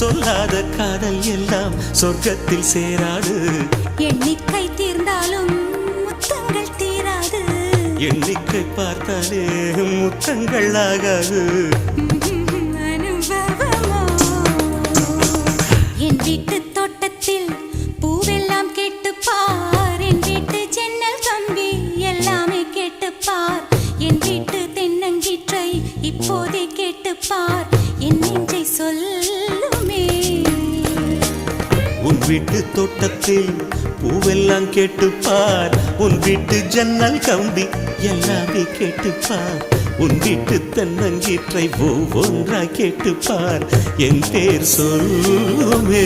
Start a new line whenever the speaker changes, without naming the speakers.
சொல்லாத காதல் எல்லாம் சொர்க்கத்தில் சேராது.
எண்ணிக்கை தீர்ந்தாலும் முத்தங்கள் தீராது.
எண்ணிக்கை பார்த்தாலே முத்தங்கள் ஆகாது.
அனுபவமோ என் வீட்டு தோட்டத்தில் பூவெல்லாம் கேட்டுப்பார். என் வீட்டு ஜன்னல் கம்பி எல்லாமே கேட்டுப்பார். என் வீட்டு தென்னங்கீற்றை இப்போதே கேட்டுப்பார். என் நெஞ்சை சொல்லுமே.
உன் வீட்டு தோட்டத்தில் பூவெல்லாம் கேட்டுப்பார். உன் வீட்டு ஜன்னல் கம்பி எல்லாமே கேட்டுப்பார். உன் வீட்டு தென்னங்கீற்றை ஒவ்வொன்றா கேட்டுப்பார். என் பேர் சொல்லுமே.